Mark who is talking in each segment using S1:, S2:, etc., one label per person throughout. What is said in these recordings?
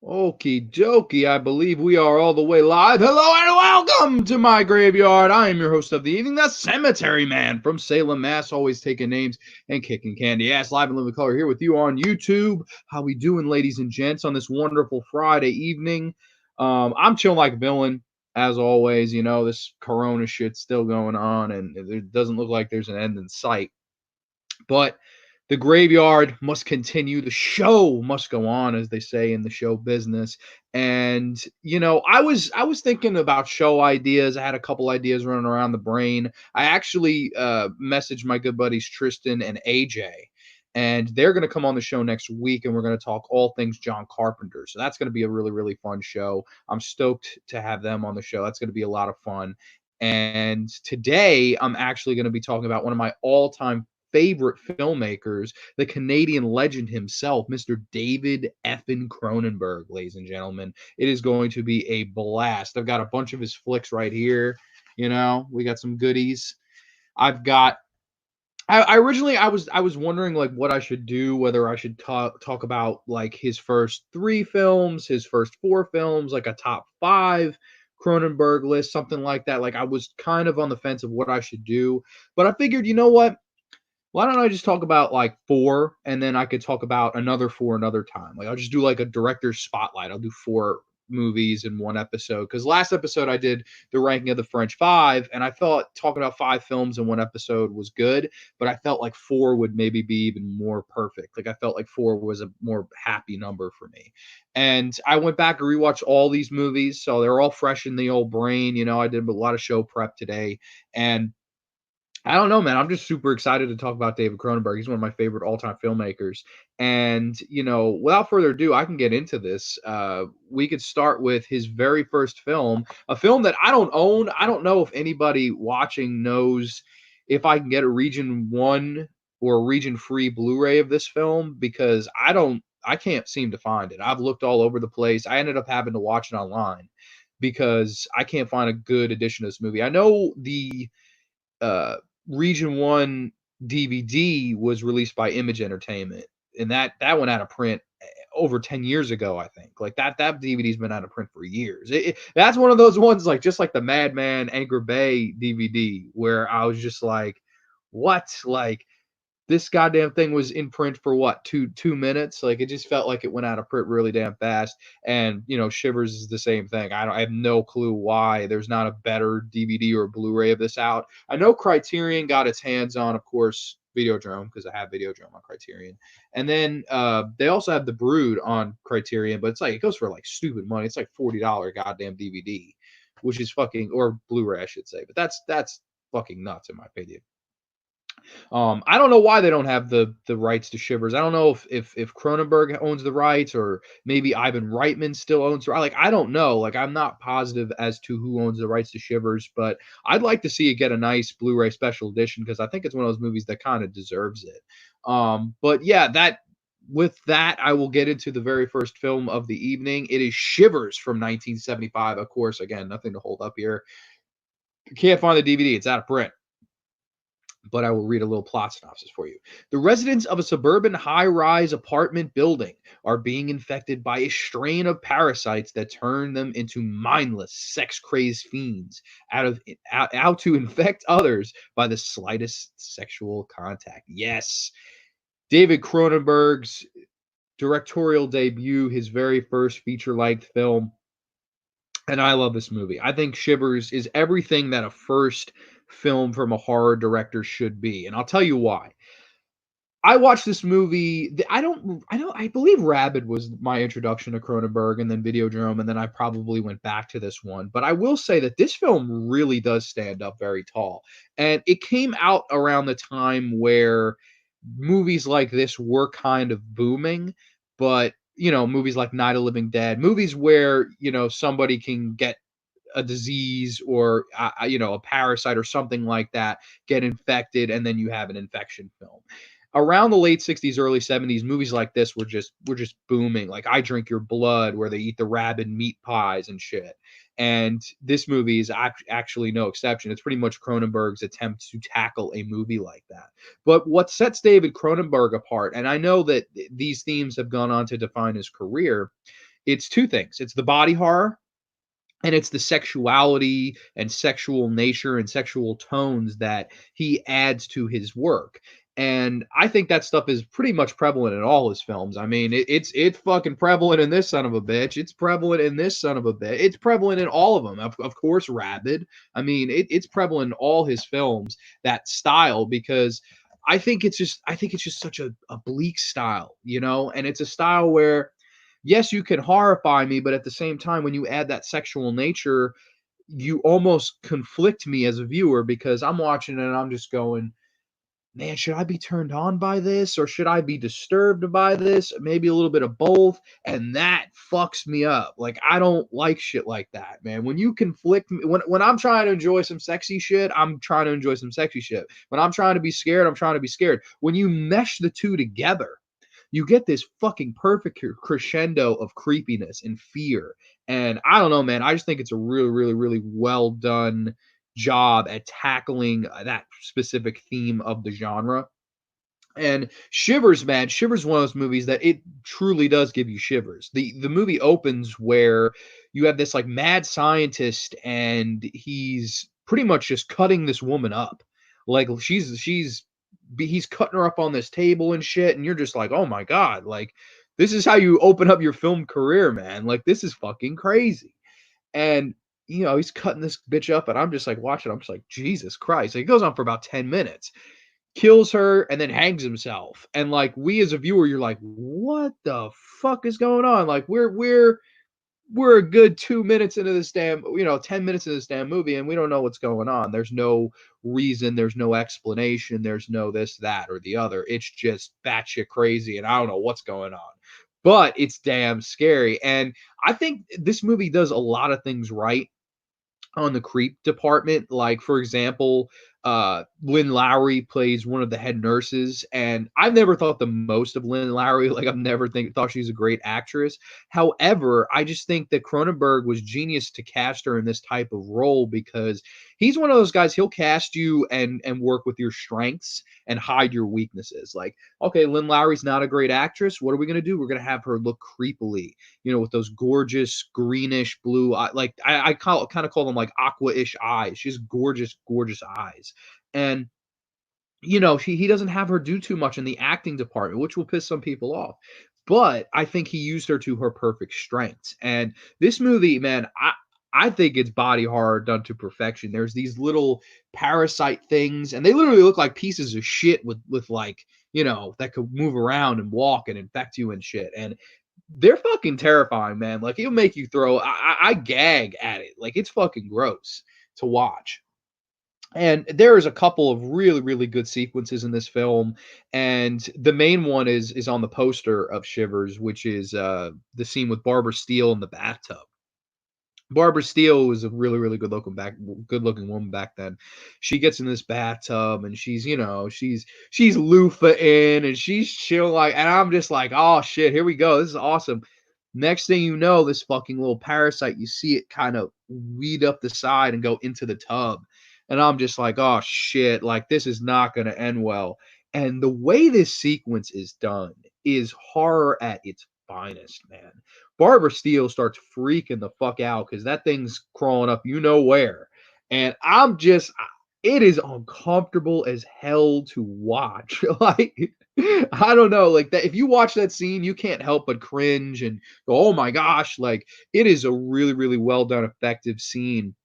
S1: Okie dokie, I believe we are all the way live. Hello and welcome to my graveyard. I am your host of the evening, the Cemetery Man from Salem, Mass. Always taking names and kicking candy ass. Live and living color here with you on YouTube. How we doing, ladies and gents, on this wonderful Friday evening? I'm chilling like a villain, as always. You know, this Corona shit's still going on, and it doesn't look like there's an end in sight. But the graveyard must continue. The show must go on, as they say in the show business. And I was thinking about show ideas. I had a couple ideas running around the brain. I actually messaged my good buddies Tristan and AJ, and they're going to come on the show next week, and we're going to talk all things John Carpenter. So that's going to be a really, really fun show. I'm stoked to have them on the show. That's going to be a lot of fun. And today, I'm actually going to be talking about one of my all-time favorite filmmakers, the Canadian legend himself, Mr. David effin Cronenberg, ladies and gentlemen. It is going to be a blast. I've got a bunch of his flicks right here. You know, we got some goodies. I've got I originally I was wondering like what I should do, whether I should talk about like his first 3 films, his first 4 films, like a top 5 Cronenberg list, something like that. Like I was kind of on the fence of what I should do, but I figured, you know what? Why don't I just talk about like 4 and then I could talk about another 4 another time? Like I'll just do like a director's spotlight. I'll do 4 movies in one episode. Because last episode I did the ranking of the French 5, and I thought talking about 5 films in one episode was good, but I felt like 4 would maybe be even more perfect. Like I felt like 4 was a more happy number for me. And I went back and rewatched all these movies, so they're all fresh in the old brain. You know, I did a lot of show prep today, and I don't know, man. I'm just super excited to talk about David Cronenberg. He's one of my favorite all-time filmmakers. And, without further ado, I can get into this. We could start with his very first film, a film that I don't own. I don't know if anybody watching knows if I can get a Region 1 or a Region Free Blu-ray of this film, because I can't seem to find it. I've looked all over the place. I ended up having to watch it online because I can't find a good edition of this movie. I know the uh, Region One DVD was released by Image Entertainment, and that went out of print over 10 years ago, I think. Like that DVD's been out of print for years. That's one of those ones, like just like the Madman Anchor Bay DVD, where I was just like, what? Like this goddamn thing was in print for what, 2 minutes? Like it just felt like it went out of print really damn fast. And Shivers is the same thing. I have no clue why there's not a better DVD or Blu-ray of this out. I know Criterion got its hands on, of course, Videodrome, because I have Videodrome on Criterion. And then they also have The Brood on Criterion, but it's like it goes for like stupid money. It's like $40 goddamn DVD, which is fucking, or Blu-ray I should say. But that's fucking nuts in my opinion. I don't know why they don't have the rights to Shivers. I don't know if Cronenberg owns the rights, or maybe Ivan Reitman still owns the rights. Like I don't know. Like I'm not positive as to who owns the rights to Shivers, but I'd like to see it get a nice Blu-ray special edition, because I think it's one of those movies that kind of deserves it. But yeah, with that, I will get into the very first film of the evening. It is Shivers from 1975. Of course, again, nothing to hold up here. You can't find the DVD; it's out of print, but I will read a little plot synopsis for you. The residents of a suburban high rise apartment building are being infected by a strain of parasites that turn them into mindless, sex crazed fiends out to infect others by the slightest sexual contact. Yes, David Cronenberg's directorial debut, his very first feature length film. And I love this movie. I think Shivers is everything that a first film from a horror director should be. And I'll tell you why. I watched this movie. I believe Rabid was my introduction to Cronenberg, and then Videodrome, and then I probably went back to this one. But I will say that this film really does stand up very tall. And it came out around the time where movies like this were kind of booming, but movies like Night of the Living Dead, movies where, somebody can get a disease or a parasite or something like that, get infected, and then you have an infection film. Around the late 60s, early 70s, movies like this were just booming. Like I Drink Your Blood, where they eat the rabid meat pies and shit. And this movie is actually no exception. It's pretty much Cronenberg's attempt to tackle a movie like that. But what sets David Cronenberg apart, and I know that these themes have gone on to define his career, It's two things. It's the body horror, and it's the sexuality and sexual nature and sexual tones that he adds to his work. And I think that stuff is pretty much prevalent in all his films. I mean, it's fucking prevalent in this son of a bitch. It's prevalent in this son of a bitch. It's prevalent in all of them. Of course, Rabid. I mean, it's prevalent in all his films, that style, because I think it's just such a bleak style, and it's a style where, yes, you can horrify me, but at the same time, when you add that sexual nature, you almost conflict me as a viewer, because I'm watching it and I'm just going, man, should I be turned on by this or should I be disturbed by this? Maybe a little bit of both. And that fucks me up. Like, I don't like shit like that, man. When you conflict me, when I'm trying to enjoy some sexy shit, I'm trying to enjoy some sexy shit. When I'm trying to be scared, I'm trying to be scared. When you mesh the two together, you get this fucking perfect crescendo of creepiness and fear. And I don't know, man. I just think it's a really, really, really well done job at tackling that specific theme of the genre. And Shivers, man, Shivers is one of those movies that it truly does give you shivers. The movie opens where you have this like mad scientist, and he's pretty much just cutting this woman up. Like he's cutting her up on this table and shit, and you're just like, oh my god, like this is how you open up your film career, man. Like this is fucking crazy. And he's cutting this bitch up, and I'm just like watching. I'm just like, Jesus Christ. Like, it goes on for about 10 minutes, kills her, and then hangs himself. And like we as a viewer, you're like, what the fuck is going on? Like we're a good 2 minutes into this damn, 10 minutes into this damn movie, and we don't know what's going on. There's no reason, there's no explanation, there's no this, that, or the other. It's just batshit crazy, and I don't know what's going on. But it's damn scary. And I think this movie does a lot of things right on the creep department. Like, for example, Lynn Lowry plays one of the head nurses, and I've never thought the most of Lynn Lowry. Like, I've never thought she's a great actress. However, I just think that Cronenberg was genius to cast her in this type of role, because he's one of those guys. He'll cast you and work with your strengths and hide your weaknesses. Like, okay, Lynn Lowry's not a great actress. What are we gonna do? We're gonna have her look creepily, with those gorgeous greenish blue, like I kind of call them like aqua-ish eyes. She's gorgeous, gorgeous eyes. And he doesn't have her do too much in the acting department, which will piss some people off. But I think he used her to her perfect strengths. And this movie, man, I think it's body horror done to perfection. There's these little parasite things, and they literally look like pieces of shit with like, that could move around and walk and infect you and shit. And they're fucking terrifying, man. Like, it'll make you throw. I gag at it. Like, it's fucking gross to watch. And there's a couple of really, really good sequences in this film, and the main one is on the poster of Shivers, which is the scene with Barbara Steele in the bathtub. Barbara Steele was a really, really good looking woman back then. She gets in this bathtub, and she's loofah in, and she's chill, like, and I'm just like, oh shit, here we go. This is awesome. Next thing you know, this fucking little parasite, you see it kind of weed up the side and go into the tub. And I'm just like, oh shit, like this is not gonna end well. And the way this sequence is done is horror at its finest, man. Barbara Steele starts freaking the fuck out because that thing's crawling up where. And it is uncomfortable as hell to watch. Like, I don't know, like that. If you watch that scene, you can't help but cringe and go, oh my gosh, like it is a really, really well done, effective scene,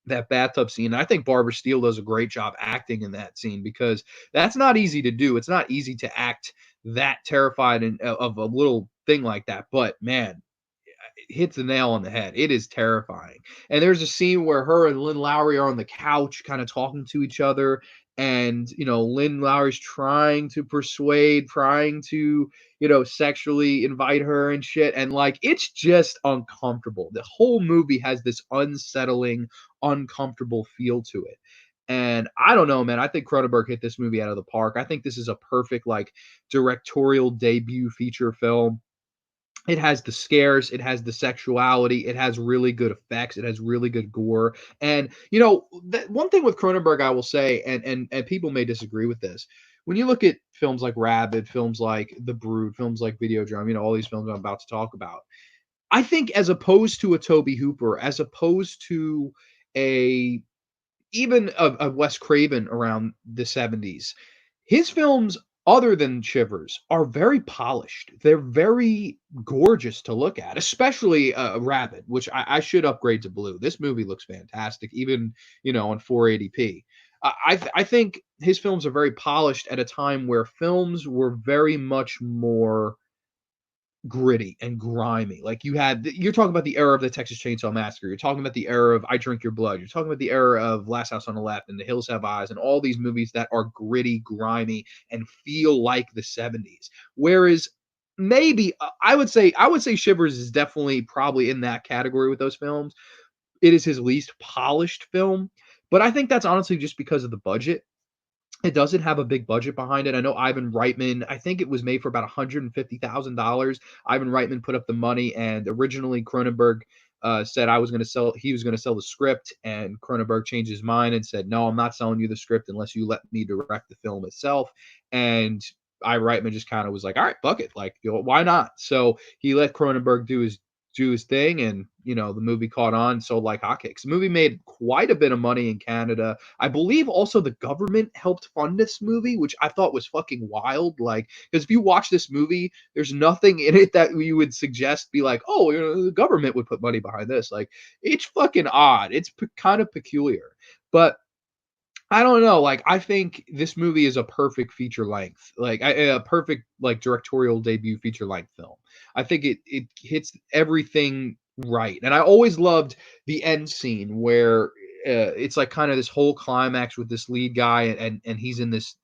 S1: that bathtub scene. And I think Barbara Steele does a great job acting in that scene, because that's not easy to do. It's not easy to act that terrified of a little thing like that. But man, hits the nail on the head. It is terrifying. And there's a scene where her and Lynn Lowry are on the couch kind of talking to each other. And, Lynn Lowry's trying to persuade, trying to, sexually invite her and shit. And like, it's just uncomfortable. The whole movie has this unsettling, uncomfortable feel to it. And I don't know, man. I think Cronenberg hit this movie out of the park. I think this is a perfect, like, directorial debut feature film. It has the scares, it has the sexuality, it has really good effects, it has really good gore. And one thing with Cronenberg, I will say, and people may disagree with this. When you look at films like Rabid, films like The Brood, films like Videodrome, all these films I'm about to talk about, I think as opposed to a Toby Hooper, as opposed to a even a Wes Craven around the 70s, his films, other than Shivers, are very polished. They're very gorgeous to look at, especially Rabid, which I should upgrade to blue. This movie looks fantastic, even on 480p. I think his films are very polished at a time where films were very much more gritty and grimy. Like you're talking about the era of the Texas Chainsaw Massacre. You're talking about the era of I Drink Your Blood. You're talking about the era of Last House on the Left and The Hills Have Eyes and all these movies that are gritty, grimy, and feel like the 70s. Whereas maybe I would say Shivers is definitely probably in that category with those films. It is his least polished film, but I think that's honestly just because of the budget. It doesn't have a big budget behind it. I know Ivan Reitman, I think it was made for about $150,000. Ivan Reitman put up the money, and originally Cronenberg said he was going to sell the script, and Cronenberg changed his mind and said, no, I'm not selling you the script unless you let me direct the film itself. And Ivan Reitman just kind of was like, all right, fuck it. Like, why not? So he let Cronenberg do his thing, and the movie caught on, sold like hotcakes. The movie made quite a bit of money in Canada. I believe also the government helped fund this movie, which I thought was fucking wild. Like, because if you watch this movie, there's nothing in it that you would suggest be like, oh, the government would put money behind this. Like, it's fucking odd. It's kind of peculiar, but I don't know. Like, I think this movie is a perfect feature length, like a perfect like directorial debut feature length film. I think it hits everything right, and I always loved the end scene where it's like kind of this whole climax with this lead guy, and he's in this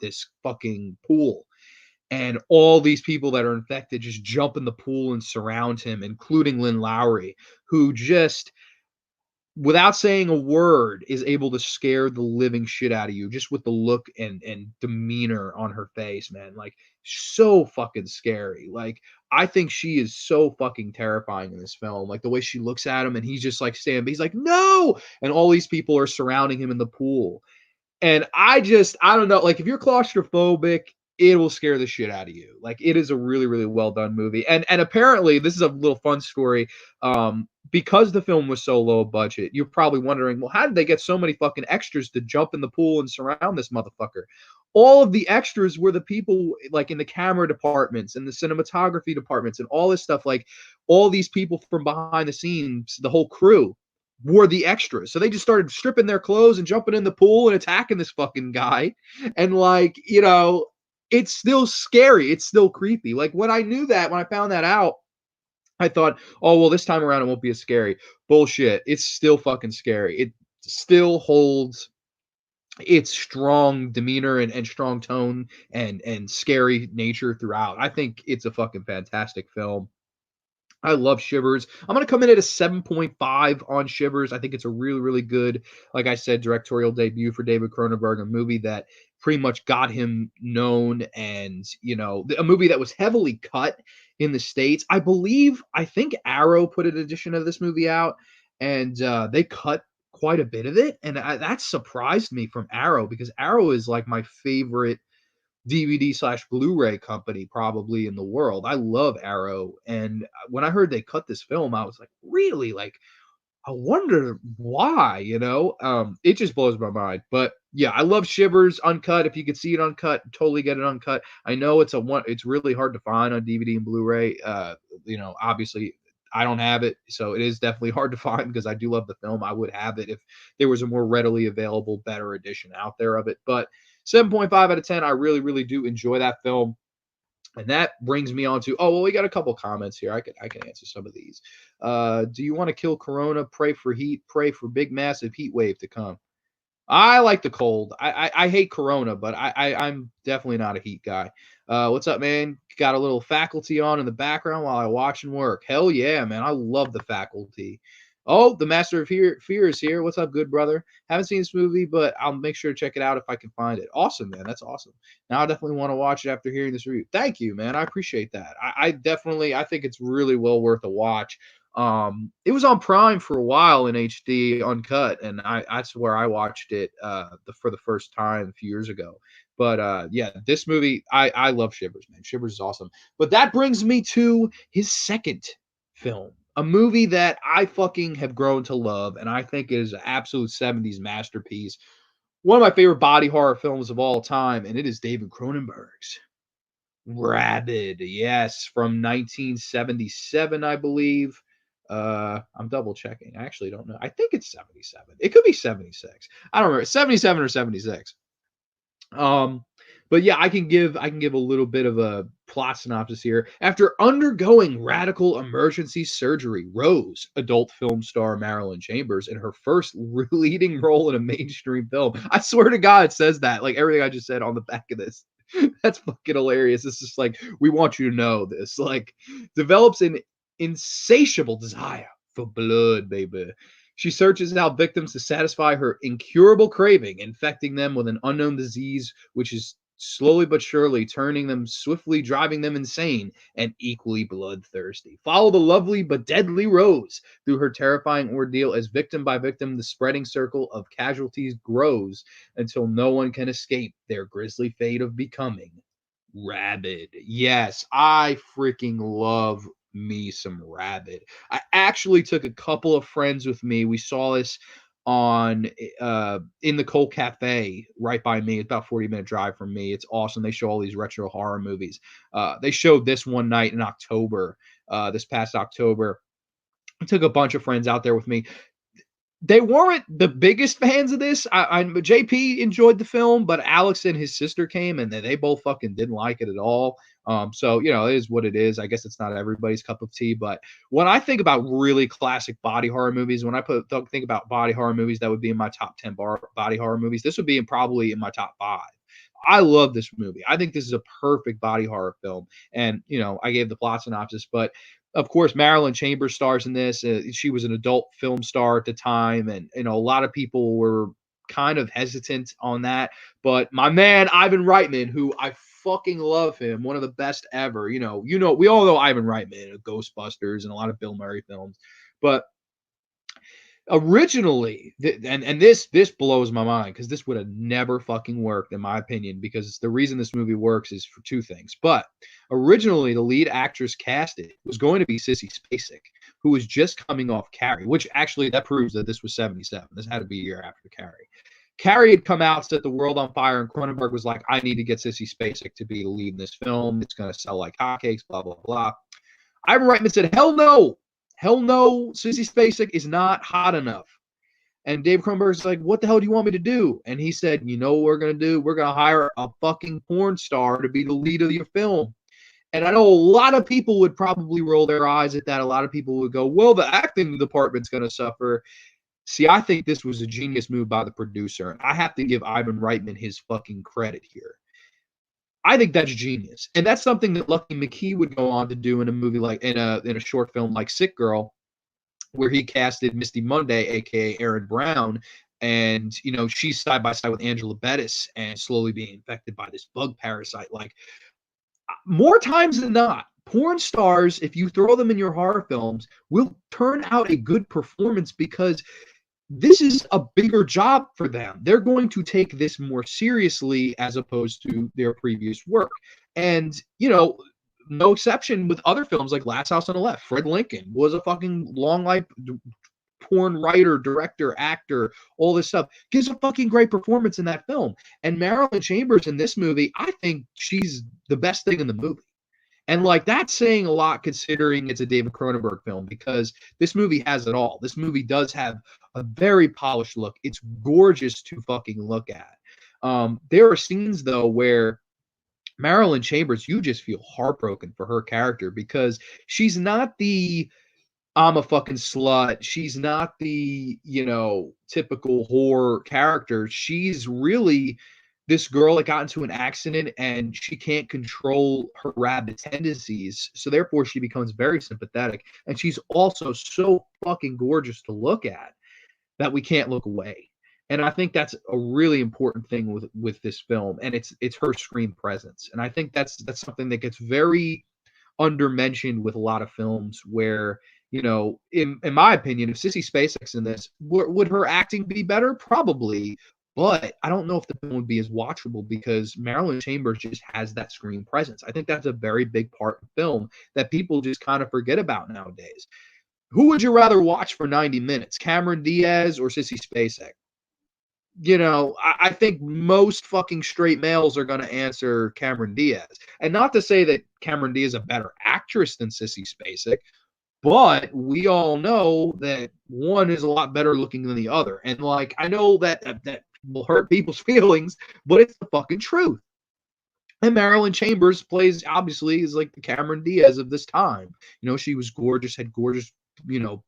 S1: fucking pool, and all these people that are infected just jump in the pool and surround him, including Lynn Lowry, who just without saying a word, is able to scare the living shit out of you just with the look and demeanor on her face, man. Like, so fucking scary. Like, I think she is so fucking terrifying in this film. Like, the way she looks at him and he's just like standing, he's like, no! And all these people are surrounding him in the pool. And I don't know, like if you're claustrophobic, it will scare the shit out of you. Like it is a really, really well done movie. And apparently this is a little fun story. Because the film was so low budget, you're probably wondering, well, how did they get so many fucking extras to jump in the pool and surround this motherfucker? All of the extras were the people like in the camera departments and the cinematography departments and all this stuff. Like all these people from behind the scenes, the whole crew were the extras. So they just started stripping their clothes and jumping in the pool and attacking this fucking guy. And like, it's still scary. It's still creepy. Like when I found that out, I thought, oh, well, this time around it won't be as scary. Bullshit. It's still fucking scary. It still holds its strong demeanor and strong tone and scary nature throughout. I think it's a fucking fantastic film. I love Shivers. I'm going to come in at a 7.5 on Shivers. I think it's a really, really good, like I said, directorial debut for David Cronenberg, a movie that pretty much got him known, and, a movie that was heavily cut in the States. I think Arrow put an edition of this movie out, and they cut quite a bit of it. And that surprised me from Arrow, because Arrow is like my favorite DVD/Blu-ray company probably in the world. I love Arrow, and when I heard they cut this film, I was like, really? Like, I wonder why, It just blows my mind. But yeah, I love Shivers uncut. If you could see it uncut, totally get it uncut. I know it's really hard to find on DVD and Blu-ray. Obviously I don't have it, so it is definitely hard to find because I do love the film. I would have it if there was a more readily available, better edition out there of it. But 7.5 out of 10, I really, really do enjoy that film. And that brings me on to, oh, well, we got a couple comments here. I can answer some of these. Do you want to kill Corona? Pray for heat. Pray for big, massive heat wave to come. I like the cold. I hate Corona, but I'm definitely not a heat guy. What's up, man? Got a little Faculty on in the background while I watch and work. Hell yeah, man. I love the Faculty. Oh, the Master of Fear is here. What's up, good brother? Haven't seen this movie, but I'll make sure to check it out if I can find it. Awesome, man. That's awesome. Now I definitely want to watch it after hearing this review. Thank you, man. I appreciate that. I think it's really well worth a watch. It was on Prime for a while in HD uncut, and that's where I watched it for the first time a few years ago. But yeah, this movie, I love Shivers, man. Shivers is awesome. But that brings me to his second film. a movie that I fucking have grown to love, and I think is an absolute 70s masterpiece. One of my favorite body horror films of all time, and it is David Cronenberg's Rabid. Yes, from 1977, I believe. I'm double checking. I actually don't know. I think it's 77. It could be 76. I don't remember. 77 or 76. Um, but yeah, I can give a little bit of a plot synopsis here. After undergoing radical emergency surgery, Rose, adult film star Marilyn Chambers, in her first leading role in a mainstream film. I swear to God, it says that. Like everything I just said on the back of this. That's fucking hilarious. It's just like we want you to know this. Like develops an insatiable desire for blood, baby. She searches out victims to satisfy her incurable craving, infecting them with an unknown disease, which is slowly but surely turning them swiftly, driving them insane and equally bloodthirsty. Follow the lovely but deadly Rose through her terrifying ordeal as victim by victim the spreading circle of casualties grows until no one can escape their grisly fate of becoming rabid. Yes, I freaking love me some Rabid. I actually took a couple of friends with me. We saw this on in the Cole Cafe right by me. It's about 40-minute drive from me. It's awesome. They show all these retro horror movies. They showed this one night in October, this past October. I took a bunch of friends out there with me. They weren't the biggest fans of this. JP enjoyed the film, but Alex and his sister came and they both fucking didn't like it at all. So you know, it is what it is. I guess it's not everybody's cup of tea. But when I think about really classic body horror movies, when I think about body horror movies that would be in my top 10 body horror movies, this would be probably in my top 5. I love this movie. I think this is a perfect body horror film. And, you know, I gave the plot synopsis, but of course, Marilyn Chambers stars in this. She was an adult film star at the time. And, you know, a lot of people were kind of hesitant on that. But my man, Ivan Reitman, who I fucking love him, one of the best ever. We all know Ivan Reitman of Ghostbusters and a lot of Bill Murray films. But originally, and this blows my mind because this would have never fucking worked in my opinion, because the reason this movie works is for two things. But originally, the lead actress casted was going to be Sissy Spacek, who was just coming off Carrie, which actually that proves that this was 77. This had to be a year after Carrie. Carrie had come out, set the world on fire, and Cronenberg was like, I need to get Sissy Spacek to be the lead in this film. It's going to sell like hotcakes, blah, blah, blah. Ivan Reitman said, hell no. Hell no, Sissy Spacek is not hot enough. And Dave Cronenberg's like, what the hell do you want me to do? And he said, you know what we're going to do? We're going to hire a fucking porn star to be the lead of your film. And I know a lot of people would probably roll their eyes at that. A lot of people would go, well, the acting department's going to suffer. See, I think this was a genius move by the producer. And I have to give Ivan Reitman his fucking credit here. I think that's genius. And that's something that Lucky McKee would go on to do in a movie like in a short film like Sick Girl, where he casted Misty Monday, aka Erin Brown, and you know, she's side by side with Angela Bettis and slowly being infected by this bug parasite. Like more times than not, porn stars, if you throw them in your horror films, will turn out a good performance because this is a bigger job for them. They're going to take this more seriously as opposed to their previous work. And, you know, no exception with other films like Last House on the Left. Fred Lincoln was a fucking long life porn writer, director, actor, all this stuff. Gives a fucking great performance in that film. And Marilyn Chambers in this movie, I think she's the best thing in the movie. And like that's saying a lot considering it's a David Cronenberg film, because this movie has it all. This movie does have a very polished look. It's gorgeous to fucking look at. There are scenes though where Marilyn Chambers, you just feel heartbroken for her character because she's not the I'm a fucking slut. She's not the, you know, typical whore character. She's really this girl that got into an accident and she can't control her rabid tendencies. So therefore she becomes very sympathetic. And she's also so fucking gorgeous to look at that we can't look away. And I think that's a really important thing with this film. And it's her screen presence. And I think that's something that gets very undermentioned with a lot of films where, you know, in my opinion, if Sissy Spacek's in this, would her acting be better? Probably. But I don't know if the film would be as watchable because Marilyn Chambers just has that screen presence. I think that's a very big part of film that people just kind of forget about nowadays. Who would you rather watch for 90 minutes, Cameron Diaz or Sissy Spacek? I think most fucking straight males are going to answer Cameron Diaz. And not to say that Cameron Diaz is a better actress than Sissy Spacek, but we all know that one is a lot better looking than the other. And like, I know that will hurt people's feelings, but it's the fucking truth. And Marilyn Chambers plays, obviously, is like the Cameron Diaz of this time. She was gorgeous, had gorgeous,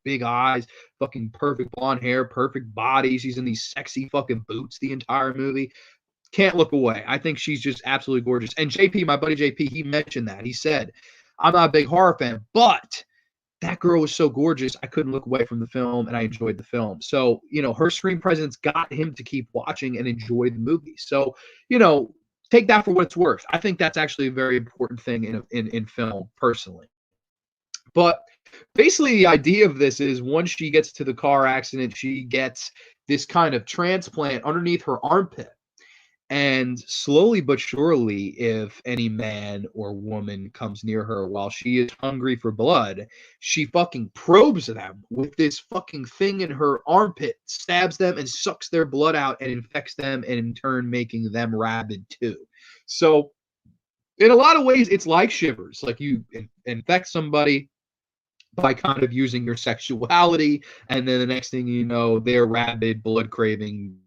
S1: big eyes, fucking perfect blonde hair, perfect body. She's in these sexy fucking boots the entire movie. Can't look away. I think she's just absolutely gorgeous. And JP, my buddy JP, he mentioned that. He said, I'm not a big horror fan, but that girl was so gorgeous, I couldn't look away from the film, and I enjoyed the film. So, her screen presence got him to keep watching and enjoy the movie. So, take that for what it's worth. I think that's actually a very important thing in film, personally. But basically, the idea of this is once she gets to the car accident, she gets this kind of transplant underneath her armpit. And slowly but surely, if any man or woman comes near her while she is hungry for blood, she fucking probes them with this fucking thing in her armpit, stabs them, and sucks their blood out and infects them, and in turn making them rabid too. So, in a lot of ways, it's like Shivers. Like you infect somebody by kind of using your sexuality, and then the next thing you know, they're rabid, blood craving,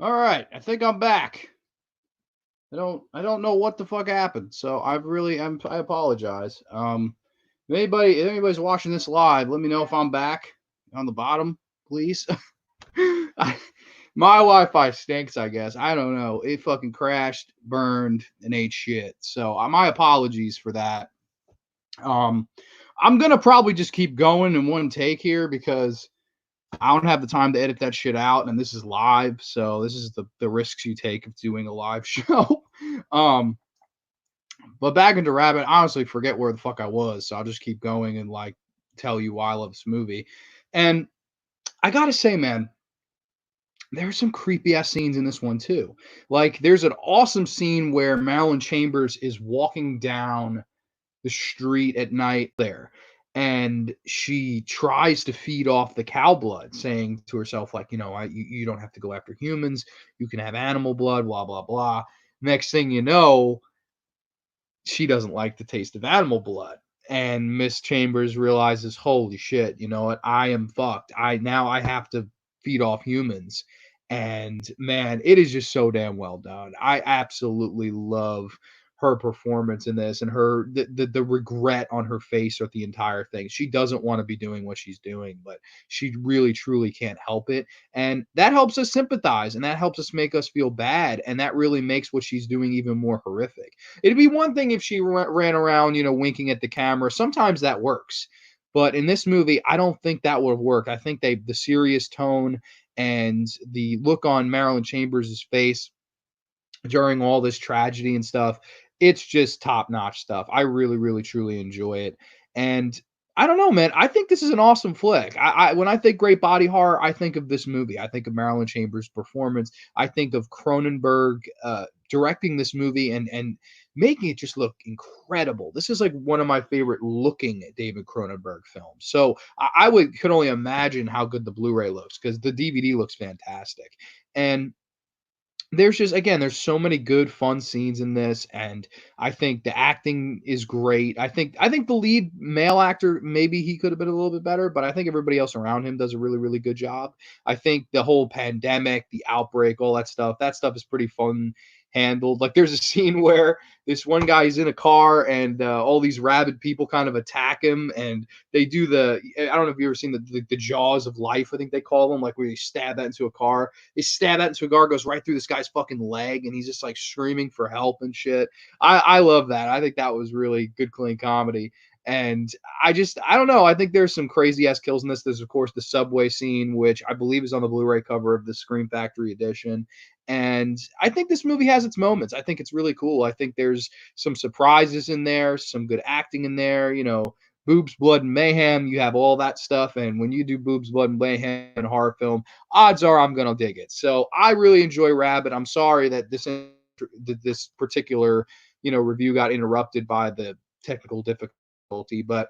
S1: All right, I think I'm back. I don't know what the fuck happened. So I apologize. If anybody's watching this live, let me know if I'm back on the bottom, please. I, my Wi-Fi stinks, I guess. I don't know. It fucking crashed, burned, and ate shit. So my apologies for that. Um, I'm gonna probably just keep going in one take here because I don't have the time to edit that shit out, and this is live, so this is the risks you take of doing a live show. um, but back into Rabbit, I honestly forget where the fuck I was, so I'll just keep going and like tell you why I love this movie. And I gotta say, man, there's some creepy ass scenes in this one too. Like, there's an awesome scene where Marilyn Chambers is walking down the street at night there, and she tries to feed off the cow blood, saying to herself, like, you don't have to go after humans, you can have animal blood, blah blah blah. Next thing you know, she doesn't like the taste of animal blood. And Miss Chambers realizes, holy shit, you know what? I am fucked. I have to feed off humans. And man, it is just so damn well done. I absolutely love her performance in this, and the regret on her face throughout the entire thing. She doesn't want to be doing what she's doing, but she really truly can't help it. And that helps us sympathize, and that helps us make us feel bad, and that really makes what she's doing even more horrific. It'd be one thing if she ran around, winking at the camera. Sometimes that works. But in this movie, I don't think that would have worked. I think the serious tone and the look on Marilyn Chambers' face during all this tragedy and stuff, it's just top notch stuff. I really, really, truly enjoy it. And I don't know, man. I think this is an awesome flick. When I think great body horror, I think of this movie. I think of Marilyn Chambers' performance. I think of Cronenberg directing this movie and making it just look incredible. This is like one of my favorite looking David Cronenberg films. So I could only imagine how good the Blu-ray looks, because the DVD looks fantastic. And there's so many good fun scenes in this, and I think the acting is great. I think the lead male actor, maybe he could have been a little bit better, but I think everybody else around him does a really, really good job. I think the whole pandemic, the outbreak, all that stuff is pretty fun handled. Like, there's a scene where this one guy is in a car, and all these rabid people kind of attack him, and they do I don't know if you've ever seen the jaws of life, I think they call them, like where you stab that into a car. They stab that into a cigar, goes right through this guy's fucking leg, and he's just like screaming for help and shit. I love that. I think that was really good, clean comedy. And I don't know. I think there's some crazy ass kills in this. There's, of course, the subway scene, which I believe is on the Blu-ray cover of the Scream Factory edition. And I think this movie has its moments. I think it's really cool. I think there's some surprises in there, some good acting in there. Boobs, blood, and mayhem. You have all that stuff. And when you do boobs, blood, and mayhem in a horror film, odds are I'm gonna dig it. So I really enjoy Rabid. I'm sorry that this particular review got interrupted by the technical difficulty, but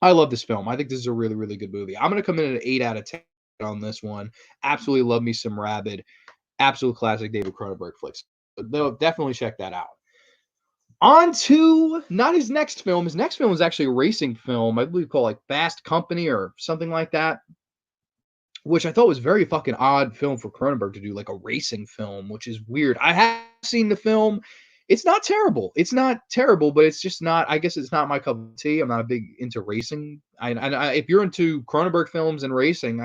S1: I love this film. I think this is a really, really good movie. I'm gonna come in at an 8 out of 10 on this one. Absolutely love me some Rabid. Absolute classic David Cronenberg flicks. So definitely check that out. On to not his next film. His next film is actually a racing film, I believe, called like Fast Company or something like that, which I thought was very fucking odd film for Cronenberg to do, like a racing film, which is weird. I have seen the film. It's not terrible. It's not terrible, but it's just not. I guess it's not my cup of tea. I'm not a big into racing. If you're into Cronenberg films and racing,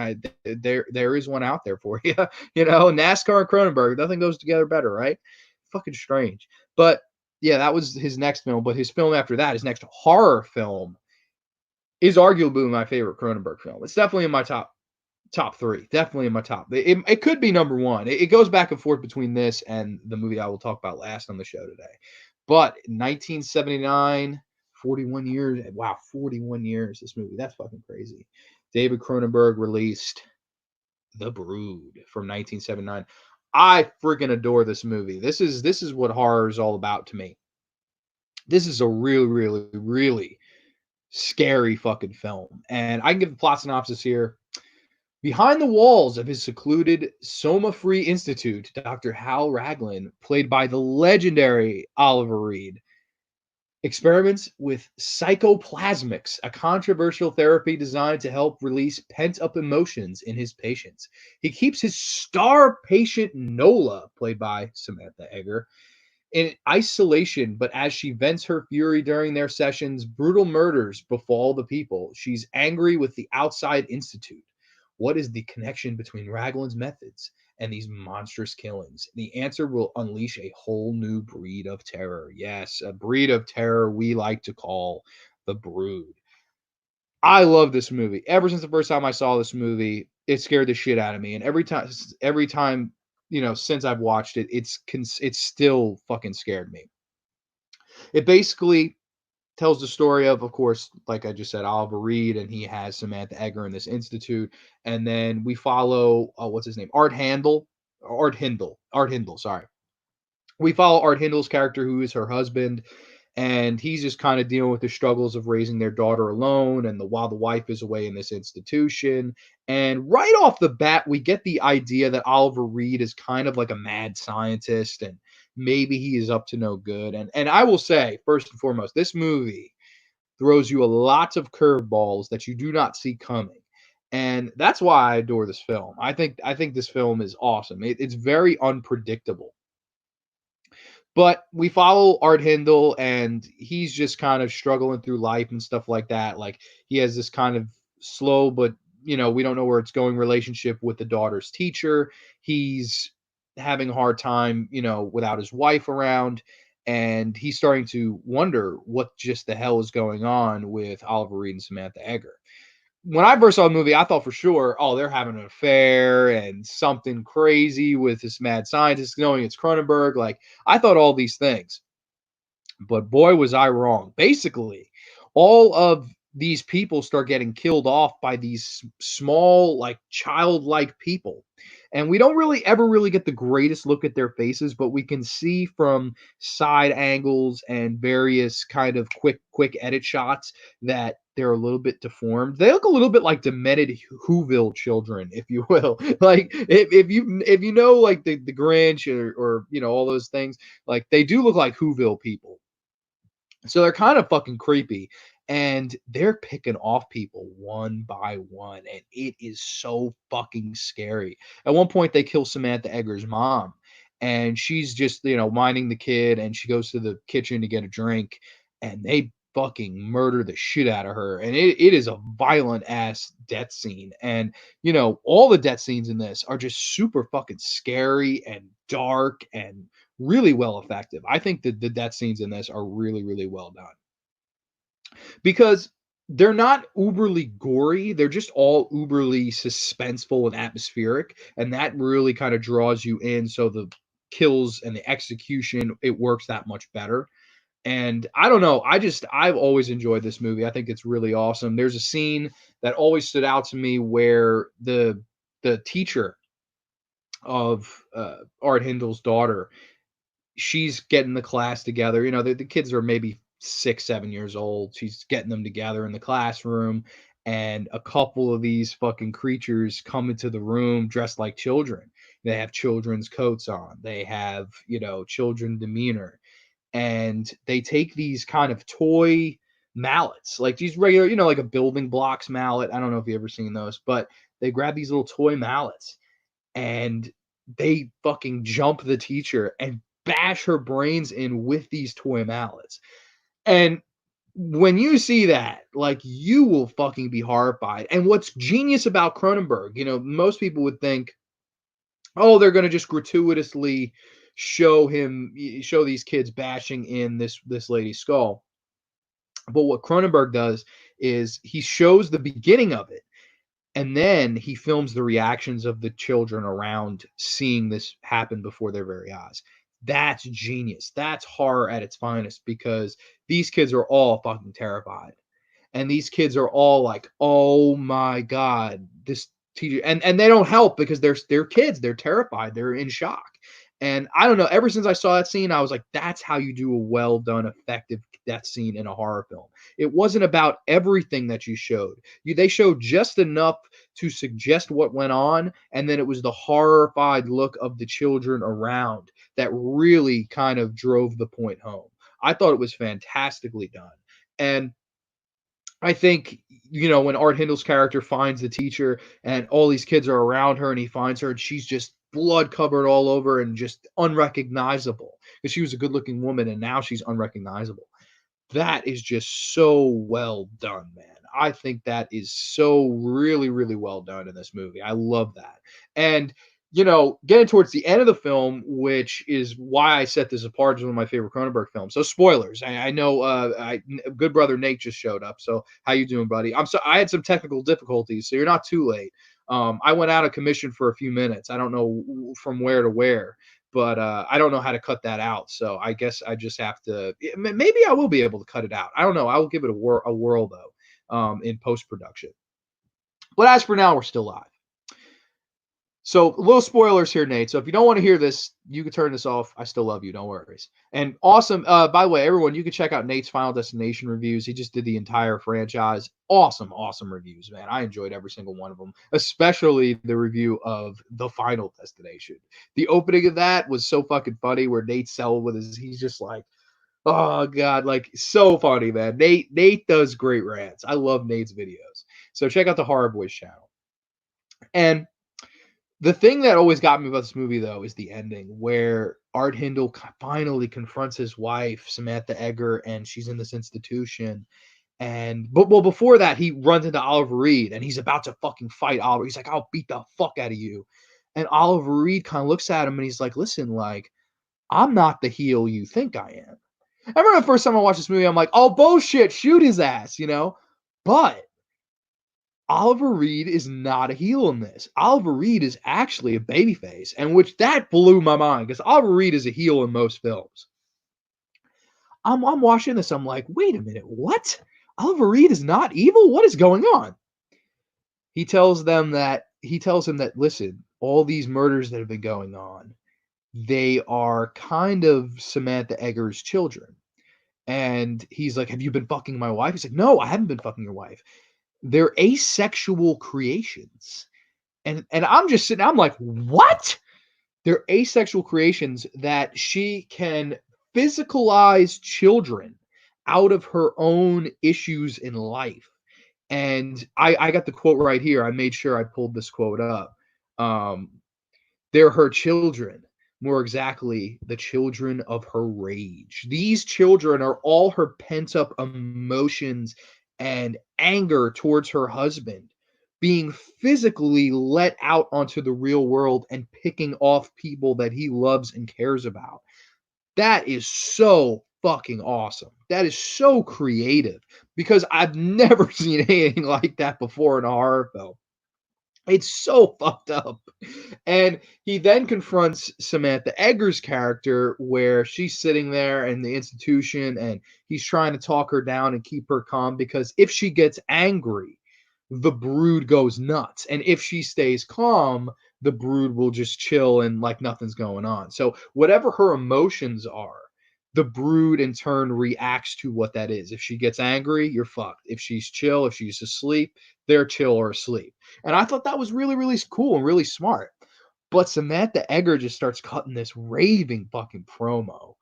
S1: there is one out there for you. NASCAR and Cronenberg, nothing goes together better, right? Fucking strange. But yeah, that was his next film. But his film after that, his next horror film, is arguably my favorite Cronenberg film. It's definitely in my top three, definitely in my top. It could be number one. It goes back and forth between this and the movie I will talk about last on the show today. But 1979, 41 years. Wow, 41 years. This movie, that's fucking crazy. David Cronenberg released The Brood from 1979. I freaking adore this movie. This is what horror is all about to me. This is a really, really, really scary fucking film. And I can give the plot synopsis here. Behind the walls of his secluded Soma-Free Institute, Dr. Hal Raglan, played by the legendary Oliver Reed, experiments with psychoplasmics, a controversial therapy designed to help release pent up emotions in his patients. He keeps his star patient Nola, played by Samantha Egger, in isolation, but as she vents her fury during their sessions, brutal murders befall the people. She's angry with the outside institute. What is the connection between Raglan's methods and these monstrous killings? The answer will unleash a whole new breed of terror. Yes, a breed of terror we like to call the Brood. I love this movie. Ever since the first time I saw this movie, it scared the shit out of me. And every time, since I've watched it, it's still fucking scared me. It basically tells the story of course, like I just said, Oliver Reed, and he has Samantha Egger in this institute, and then we follow what's his name, Art Hindle. Sorry, we follow Art Hindle's character, who is her husband, and he's just kind of dealing with the struggles of raising their daughter alone, and while the wife is away in this institution. And right off the bat, we get the idea that Oliver Reed is kind of like a mad scientist, and maybe he is up to no good. And I will say, first and foremost, this movie throws you a lots of curveballs that you do not see coming. And that's why I adore this film. I think this film is awesome. It's very unpredictable. But we follow Art Hindle, and he's just kind of struggling through life and stuff like that. Like, he has this kind of slow, but we don't know where it's going, relationship with the daughter's teacher. He's having a hard time, without his wife around, and he's starting to wonder what just the hell is going on with Oliver Reed and Samantha Egger. When I first saw the movie, I thought for sure, oh, they're having an affair and something crazy with this mad scientist, knowing it's Cronenberg. Like, I thought all these things, but boy, was I wrong. Basically, all of these people start getting killed off by these small, like childlike people. And we don't really ever really get the greatest look at their faces, but we can see from side angles and various kind of quick edit shots that they're a little bit deformed. They look a little bit like demented Whoville children, if you will. Like, if you know, like the Grinch, or all those things, like they do look like Whoville people. So they're kind of fucking creepy, and they're picking off people one by one, and it is so fucking scary. At one point, they kill Samantha Egger's mom, and she's just, minding the kid, and she goes to the kitchen to get a drink, and they fucking murder the shit out of her. And it is a violent ass death scene. And, all the death scenes in this are just super fucking scary and dark and really well effective. I think that the death scenes in this are really, really well done, because they're not uberly gory. They're just all uberly suspenseful and atmospheric, and that really kind of draws you in. So the kills and the execution, it works that much better. And I don't know, I've always enjoyed this movie. I think it's really awesome. There's a scene that always stood out to me where the teacher of Art Hindle's daughter, she's getting the class together. The kids are maybe 6, 7 years old. She's getting them together in the classroom, and a couple of these fucking creatures come into the room dressed like children. They have children's coats on. They have, children demeanor, and they take these kind of toy mallets, like these regular, like a building blocks mallet. I don't know if you've ever seen those, but they grab these little toy mallets, and they fucking jump the teacher and bash her brains in with these toy mallets. And when you see that, like, you will fucking be horrified. And what's genius about Cronenberg, most people would think, oh, they're going to just gratuitously show these kids bashing in this lady's skull. But what Cronenberg does is he shows the beginning of it, and then he films the reactions of the children around seeing this happen before their very eyes. That's genius. That's horror at its finest, because these kids are all fucking terrified. And these kids are all like, "Oh my god, this teacher," and they don't help, because they're kids, they're terrified, they're in shock. And I don't know, ever since I saw that scene, I was like, that's how you do a well done, effective death scene in a horror film. It wasn't about everything that you showed. They showed just enough to suggest what went on, and then it was the horrified look of the children around that really kind of drove the point home. I thought it was fantastically done. And I think, when Art Hindle's character finds the teacher and all these kids are around her and he finds her and she's just blood covered all over and just unrecognizable because she was a good looking woman and now she's unrecognizable. That is just so well done, man. I think that is so really, really well done in this movie. I love that. And, getting towards the end of the film, which is why I set this apart as one of my favorite Cronenberg films. So spoilers. I know good brother Nate just showed up. So how you doing, buddy? I had some technical difficulties, so you're not too late. I went out of commission for a few minutes. I don't know from where to where, but I don't know how to cut that out. So I guess I just have to. Maybe I will be able to cut it out. I don't know. I will give it a whirl though, in post production. But as for now, we're still live. So little spoilers here, Nate. So if you don't want to hear this, you can turn this off. I still love you. Don't worry. And awesome. By the way, everyone, you can check out Nate's Final Destination reviews. He just did the entire franchise. Awesome, awesome reviews, man. I enjoyed every single one of them, especially the review of The Final Destination. The opening of that was so fucking funny where Nate Sell with he's just like, oh God, like so funny, man. Nate does great rants. I love Nate's videos. So check out the Horror Boys channel. And the thing that always got me about this movie, though, is the ending where Art Hindle finally confronts his wife, Samantha Egger, and she's in this institution. But before that, he runs into Oliver Reed and he's about to fucking fight Oliver. He's like, I'll beat the fuck out of you. And Oliver Reed kind of looks at him and he's like, listen, like, I'm not the heel you think I am. I remember the first time I watched this movie, I'm like, oh, bullshit, shoot his ass, But Oliver Reed is not a heel in this. Oliver Reed is actually a babyface, and which that blew my mind because Oliver Reed is a heel in most films. I'm watching this. I'm like, wait a minute, what? Oliver Reed is not evil? What is going on? He tells him that, listen, all these murders that have been going on, they are kind of Samantha Egger's children. And he's like, have you been fucking my wife? He's like, no, I haven't been fucking your wife. They're asexual creations. And I'm just sitting, I'm like, what? They're asexual creations that she can physicalize children out of her own issues in life. And I got the quote right here. I made sure I pulled this quote up. They're her children, more exactly, the children of her rage. These children are all her pent up emotions and anger towards her husband being physically let out onto the real world and picking off people that he loves and cares about. That is so fucking awesome. That is so creative because I've never seen anything like that before in a horror film. It's so fucked up. And he then confronts Samantha Egger's character where she's sitting there in the institution and he's trying to talk her down and keep her calm because if she gets angry, the brood goes nuts. And if she stays calm, the brood will just chill and like nothing's going on. So whatever her emotions are, the brood in turn reacts to what that is. If she gets angry, you're fucked. If she's chill, if she's asleep, they're chill or asleep. And I thought that was really, really cool and really smart. But Samantha Egger just starts cutting this raving fucking promo.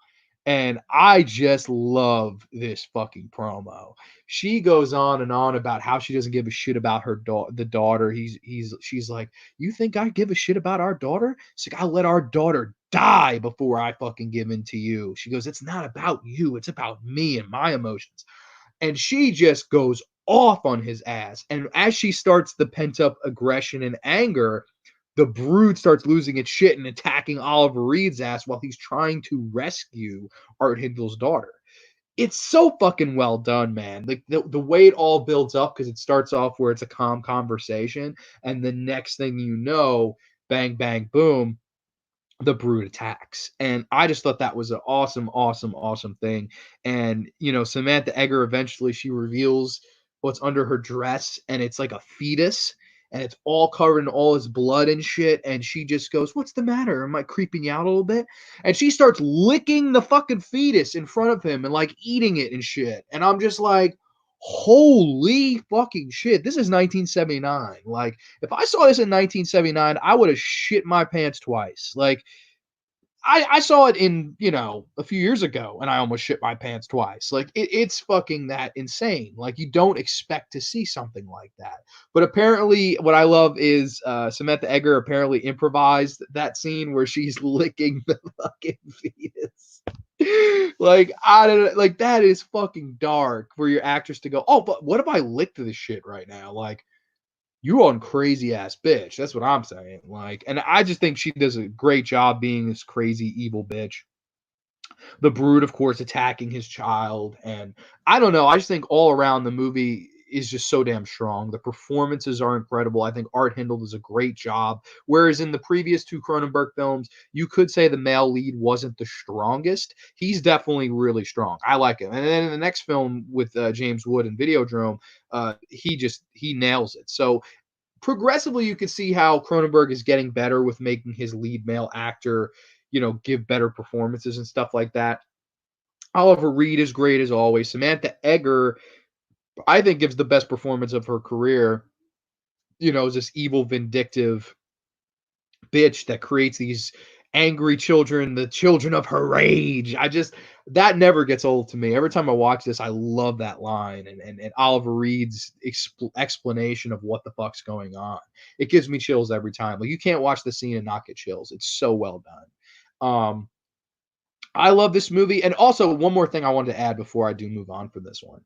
S1: And I just love this fucking promo. She goes on and on about how she doesn't give a shit about her the daughter. She's like, you think I give a shit about our daughter? She's like, I'll let our daughter die before I fucking give in to you. She goes, it's not about you. It's about me and my emotions. And she just goes off on his ass. And as she starts the pent up aggression and anger, the brood starts losing its shit and attacking Oliver Reed's ass while he's trying to rescue Art Hindle's daughter. It's so fucking well done, man. Like the way it all builds up because it starts off where it's a calm conversation, and the next thing you know, bang, bang, boom, the brood attacks. And I just thought that was an awesome, awesome, awesome thing. And, Samantha Egger eventually she reveals what's under her dress, and it's like a fetus, and it's all covered in all his blood and shit. And she just goes, what's the matter? Am I creeping you out a little bit? And she starts licking the fucking fetus in front of him and like eating it and shit. And I'm just like, holy fucking shit. This is 1979. Like, if I saw this in 1979, I would have shit my pants twice. Like, I saw it in, a few years ago, and I almost shit my pants twice. Like, it's fucking that insane. Like, you don't expect to see something like that. But apparently, what I love is Samantha Eggar apparently improvised that scene where she's licking the fucking fetus. Like, I don't like that is fucking dark for your actress to go, oh, but what if I licked this shit right now? Like, you on crazy ass bitch. That's what I'm saying. Like, and I just think she does a great job being this crazy evil bitch. The Brood, of course, attacking his child, and I don't know. I just think all around the movie is just so damn strong. The performances are incredible. I think Art Hindle does a great job. Whereas in the previous two Cronenberg films, you could say the male lead wasn't the strongest. He's definitely really strong. I like him. And then in the next film with James Wood and Videodrome, he nails it. So progressively you can see how Cronenberg is getting better with making his lead male actor, give better performances and stuff like that. Oliver Reed is great as always. Samantha Eggar, I think, gives the best performance of her career. As this evil, vindictive bitch that creates these angry children, the children of her rage. That never gets old to me. Every time I watch this, I love that line and Oliver Reed's explanation of what the fuck's going on. It gives me chills every time. Like, you can't watch the scene and not get chills. It's so well done. I love this movie. And also, one more thing I wanted to add before I do move on from this one.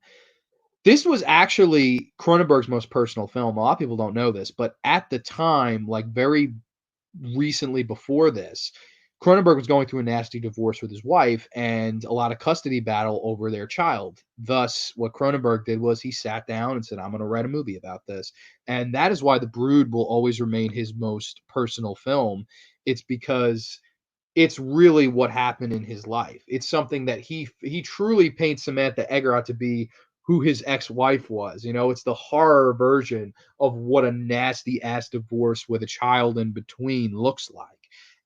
S1: This was actually Cronenberg's most personal film. A lot of people don't know this, but at the time, like very recently before this, Cronenberg was going through a nasty divorce with his wife and a lot of custody battle over their child. Thus, what Cronenberg did was he sat down and said, I'm going to write a movie about this. And that is why The Brood will always remain his most personal film. It's because it's really what happened in his life. It's something that he truly paints Samantha Eggar out to be who his ex-wife was. It's the horror version of what a nasty ass divorce with a child in between looks like.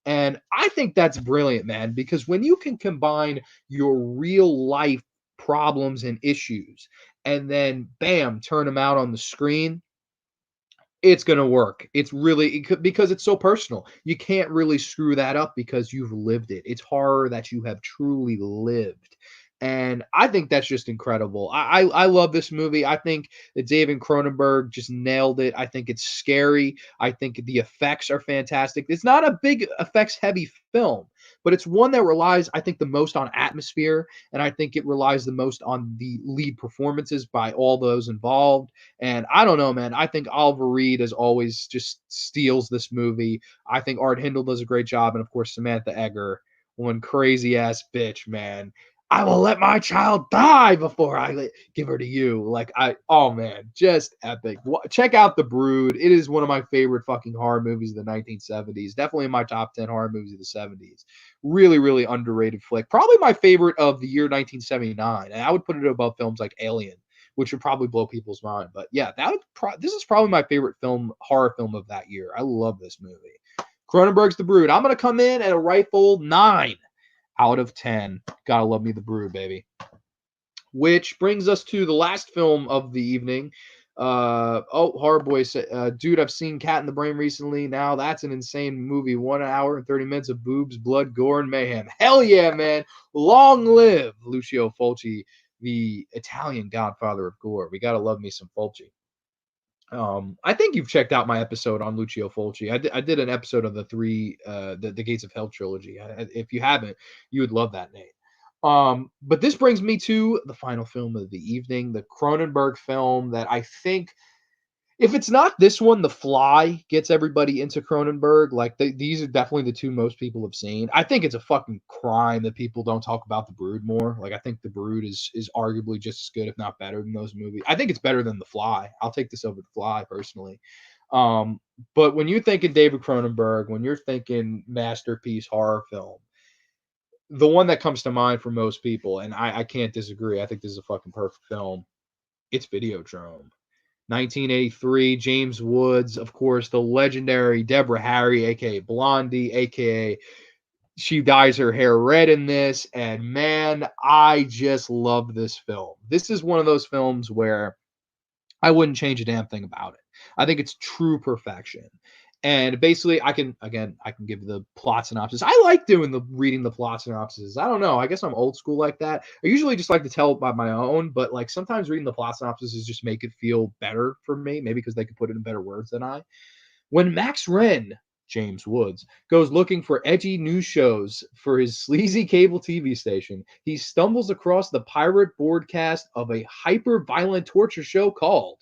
S1: And I think that's brilliant, man, because when you can combine your real life problems and issues and then bam, turn them out on the screen, it's gonna work. Because it's so personal. You can't really screw that up because you've lived it. It's horror that you have truly lived. And I think that's just incredible. I love this movie. I think that David Cronenberg just nailed it. I think it's scary. I think the effects are fantastic. It's not a big effects heavy film, but it's one that relies, I think, the most on atmosphere. And I think it relies the most on the lead performances by all those involved. And I don't know, man. I think Oliver Reed, as always, just steals this movie. I think Art Hindle does a great job. And of course, Samantha Eggar, one crazy ass bitch, man. I will let my child die before I give her to you. Oh man, just epic. Check out The Brood. It is one of my favorite fucking horror movies of the 1970s. Definitely in my top 10 horror movies of the 70s. Really, really underrated flick. Probably my favorite of the year 1979. And I would put it above films like Alien, which would probably blow people's mind. But yeah, this is probably my favorite horror film of that year. I love this movie. Cronenberg's The Brood. I'm gonna come in at a rightful 9 out of 10. Gotta love me The Brood, baby. Which brings us to the last film of the evening. Horror Boy said, dude, I've seen Cat in the Brain recently. Now that's an insane movie. 1 hour and 30 minutes of boobs, blood, gore, and mayhem. Hell yeah, man. Long live Lucio Fulci, the Italian godfather of gore. We gotta love me some Fulci. I think you've checked out my episode on Lucio Fulci. I did an episode of the Gates of Hell trilogy. If you haven't, you would love that name. But this brings me to the final film of the evening, the Cronenberg film that I think, if it's not this one, The Fly gets everybody into Cronenberg. Like, these are definitely the two most people have seen. I think it's a fucking crime that people don't talk about The Brood more. Like, I think The Brood is arguably just as good, if not better, than those movies. I think it's better than The Fly. I'll take this over The Fly personally. But when you're thinking David Cronenberg, when you're thinking masterpiece horror film, the one that comes to mind for most people, and I can't disagree, I think this is a fucking perfect film. It's Videodrome. 1983, James Woods, of course, the legendary Deborah Harry, aka Blondie, aka she dyes her hair red in this. And man, I just love this film. This is one of those films where I wouldn't change a damn thing about it. I think it's true perfection. And basically, I can give the plot synopsis. I like reading the plot synopsis. I don't know. I guess I'm old school like that. I usually just like to tell by my own, but like sometimes reading the plot synopsis is just make it feel better for me. Maybe because they could put it in better words than I. When Max Wren, James Woods, goes looking for edgy news shows for his sleazy cable TV station, he stumbles across the pirate broadcast of a hyper-violent torture show called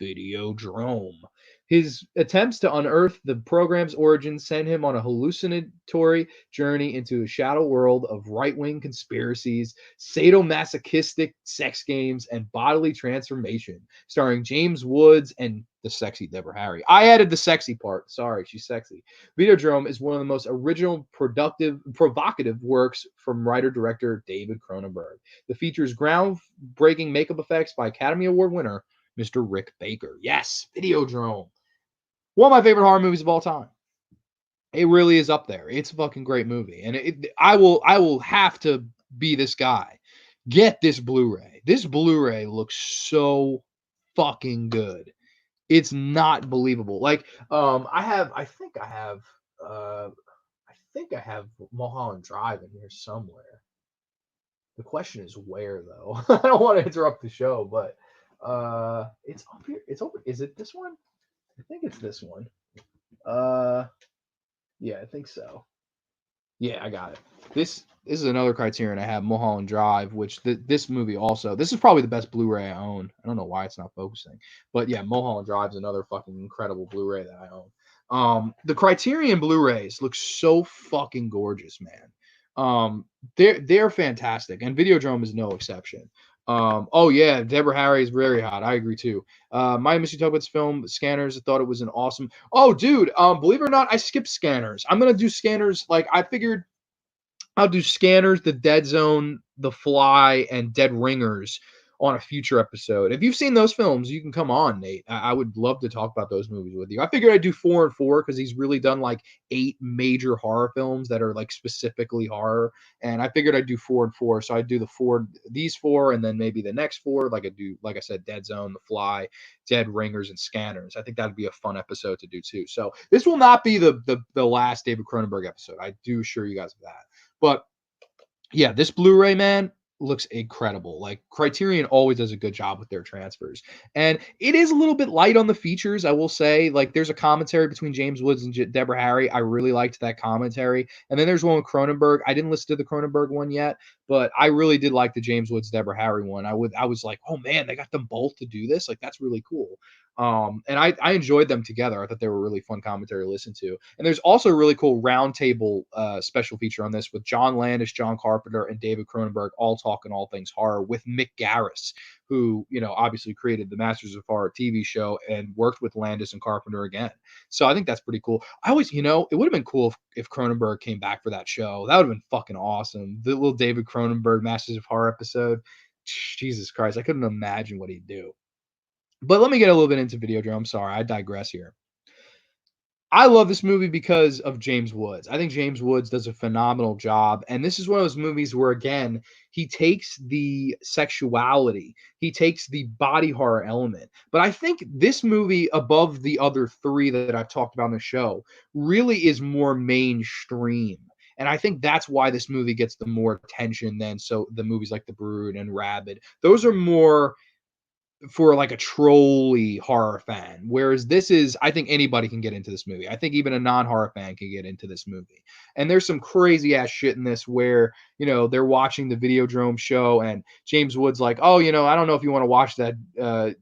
S1: Videodrome. His attempts to unearth the program's origins send him on a hallucinatory journey into a shadow world of right wing conspiracies, sadomasochistic sex games, and bodily transformation. Starring James Woods and the sexy Deborah Harry. I added the sexy part. Sorry, she's sexy. Videodrome is one of the most original, provocative works from writer director David Cronenberg. The features groundbreaking makeup effects by Academy Award winner Mr. Rick Baker. Yes, Videodrome. One of my favorite horror movies of all time. It really is up there. It's a fucking great movie. And I will have to be this guy. Get this Blu-ray. This Blu-ray looks so fucking good. It's not believable. Like, I think I have Mulholland Drive in here somewhere. The question is where though. I don't want to interrupt the show, but it's up here. It's over. Is it this one? I think it's this one. Uh yeah, I think so. Yeah, I got it. This is another Criterion I have, Mulholland Drive, which this movie also. This is probably the best Blu-ray I own. I don't know why it's not focusing, but yeah, Mulholland Drive is another fucking incredible Blu-ray that I own. The Criterion Blu-rays look so fucking gorgeous, man. They're fantastic, and Videodrome is no exception. Oh yeah, Deborah Harry is very hot. I agree too. My Missy Tugboat's film Scanners. I thought it was an awesome. Oh, dude, believe it or not, I skipped Scanners. I'm gonna do Scanners. Like I figured, I'll do Scanners, The Dead Zone, The Fly, and Dead Ringers on a future episode. If you've seen those films, you can come on, Nate. I would love to talk about those movies with you. I figured I'd do 4 and 4 because he's really done like 8 major horror films that are like specifically horror. And I figured I'd do 4 and 4. So I'd do these 4, and then maybe the next 4. Like I'd do, like I said, Dead Zone, The Fly, Dead Ringers, and Scanners. I think that'd be a fun episode to do too. So this will not be the last David Cronenberg episode. I do assure you guys of that. But yeah, this Blu-ray, man, looks incredible. Like Criterion always does a good job with their transfers. And it is a little bit light on the features, I will say. Like there's a commentary between James Woods and Deborah Harry. I really liked that commentary. And then there's one with Cronenberg. I didn't listen to the Cronenberg one yet, but I really did like the James Woods Deborah Harry one. I was like, "Oh man, they got them both to do this. Like that's really cool." And I enjoyed them together. I thought they were really fun commentary to listen to. And there's also a really cool roundtable special feature on this with John Landis, John Carpenter, and David Cronenberg all talking all things horror with Mick Garris, who, you know, obviously created the Masters of Horror TV show and worked with Landis and Carpenter again. So I think that's pretty cool. I always, you know, it would have been cool if Cronenberg came back for that show. That would have been fucking awesome. The little David Cronenberg Masters of Horror episode. Jesus Christ, I couldn't imagine what he'd do. But let me get a little bit into Videodrome. I'm sorry, I digress here. I love this movie because of James Woods. I think James Woods does a phenomenal job. And this is one of those movies where, again, he takes the sexuality, he takes the body horror element. But I think this movie, above the other 3 that I've talked about in the show, really is more mainstream. And I think that's why this movie gets the more attention than the movies like The Brood and Rabid. Those are more for like a trolly horror fan. Whereas this is, I think anybody can get into this movie. I think even a non-horror fan can get into this movie. And there's some crazy ass shit in this where, you know, they're watching the Videodrome show and James Woods like, "Oh, you know, I don't know if you want to watch that.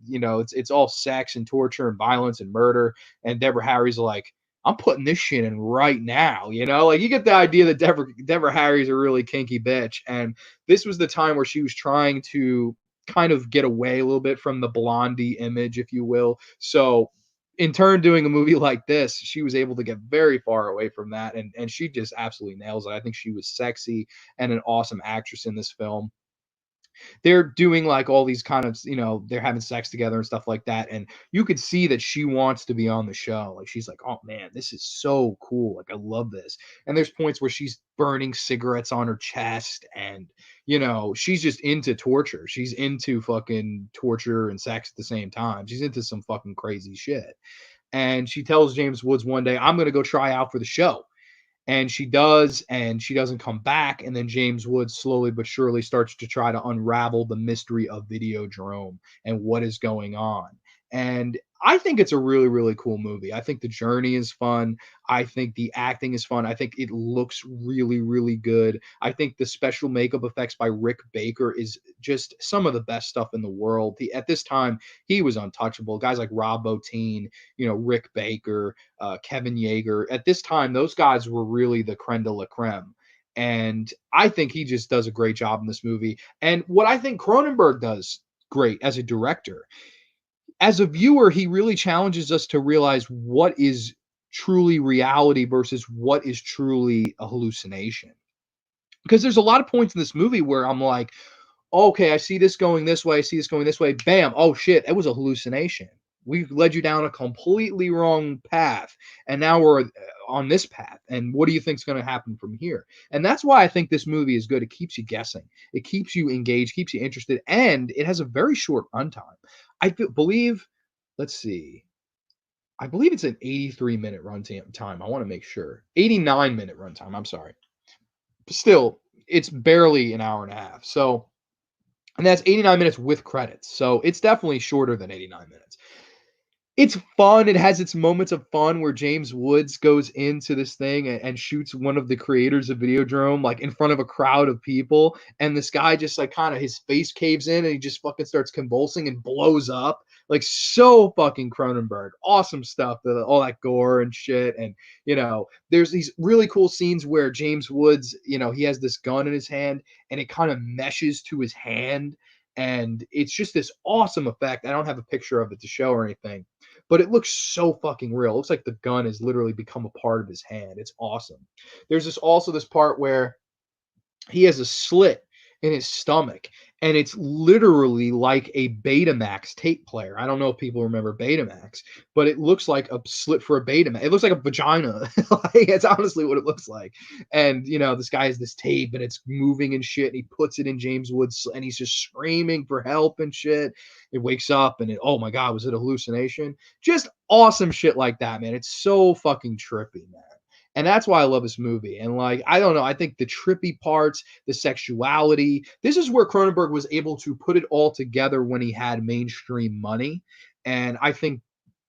S1: You know, it's all sex and torture and violence and murder." And Deborah Harry's like, "I'm putting this shit in right now." You know, like you get the idea that Deborah Harry's a really kinky bitch. And this was the time where she was trying to kind of get away a little bit from the Blondie image, if you will. So in turn, doing a movie like this, she was able to get very far away from that. And she just absolutely nails it. I think she was sexy and an awesome actress in this film. They're doing like all these kind of, you know, they're having sex together and stuff like that. And you could see that she wants to be on the show. Like she's like, "Oh man, this is so cool. Like I love this." And there's points where she's burning cigarettes on her chest and, you know, she's just into torture. She's into fucking torture and sex at the same time. She's into some fucking crazy shit. And she tells James Woods one day, I'm going to go try out for the show. And she does, and she doesn't come back. And then James Woods slowly but surely starts to try to unravel the mystery of Videodrome and what is going on. And I think it's a really, really cool movie. I think the journey is fun. I think the acting is fun. I think it looks really, really good. I think the special makeup effects by Rick Baker is just some of the best stuff in the world. At this time, he was untouchable. Guys like Rob Bottin, Rick Baker, Kevin Yeager. At this time, those guys were really the creme de la creme. And I think he just does a great job in this movie. And what I think Cronenberg does great as a director, as a viewer, he really challenges us to realize what is truly reality versus what is truly a hallucination. Because there's a lot of points in this movie where I'm like, okay, I see this going this way, I see this going this way, bam, oh shit, it was a hallucination. We've led you down a completely wrong path, and now we're on this path. And what do you think is going to happen from here? And that's why I think this movie is good. It keeps you guessing, it keeps you engaged, keeps you interested, and it has a very short runtime. Believe, let's see, I believe it's an 83-minute runtime. I want to make sure. 89-minute runtime. I'm sorry. But still, it's barely an hour and a half. So, and that's 89 minutes with credits. So it's definitely shorter than 89 minutes. It's fun. It has its moments of fun where James Woods goes into this thing and shoots one of the creators of Videodrome like in front of a crowd of people, and this guy just like kind of his face caves in and he just fucking starts convulsing and blows up. Like so fucking Cronenberg. Awesome stuff. All that gore and shit. And there's these really cool scenes where James Woods, he has this gun in his hand and it kind of meshes to his hand. And it's just this awesome effect. I don't have a picture of it to show or anything, but it looks so fucking real. It looks like the gun has literally become a part of his hand. It's awesome. There's this part where he has a slit in his stomach, and it's literally like a Betamax tape player. I don't know if people remember Betamax, but it looks like a slit for a Betamax. It looks like a vagina. Like, it's honestly what it looks like. And this guy has this tape, and it's moving and shit. And he puts it in James Woods, and he's just screaming for help and shit. It wakes up, and oh my god, was it a hallucination? Just awesome shit like that, man. It's so fucking trippy, man. And that's why I love this movie. And like, I don't know, I think the trippy parts, the sexuality, this is where Cronenberg was able to put it all together when he had mainstream money. And I think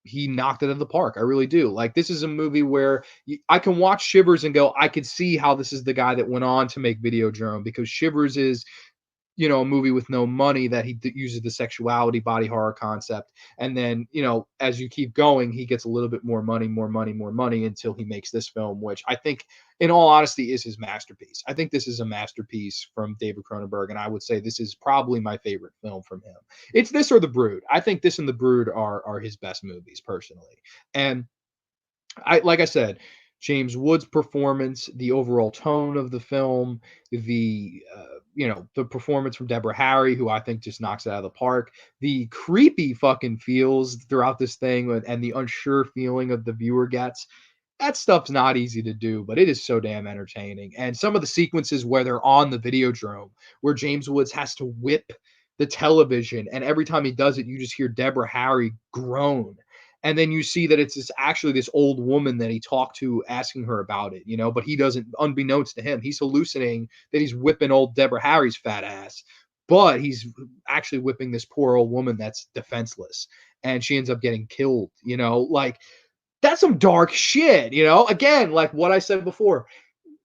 S1: he knocked it out of the park. I really do. Like, this is a movie where I can watch Shivers and go, I could see how this is the guy that went on to make Videodrome, because Shivers is a movie with no money that he uses the sexuality body horror concept. And then, as you keep going, he gets a little bit more money until he makes this film, which I think, in all honesty, is his masterpiece. I think this is a masterpiece from David Cronenberg. And I would say this is probably my favorite film from him. It's this or The Brood. I think this and The Brood are his best movies personally. And like I said, James Woods' performance, the overall tone of the film, the performance from Deborah Harry, who I think just knocks it out of the park, the creepy fucking feels throughout this thing, and the unsure feeling of the viewer gets. That stuff's not easy to do, but it is so damn entertaining. And some of the sequences where they're on the Videodrome, where James Woods has to whip the television, and every time he does it, you just hear Deborah Harry groan. And then you see that it's actually this old woman that he talked to asking her about it, but he doesn't, unbeknownst to him, he's hallucinating that he's whipping old Deborah Harry's fat ass, but he's actually whipping this poor old woman that's defenseless, and she ends up getting killed, like, that's some dark shit, again, like what I said before,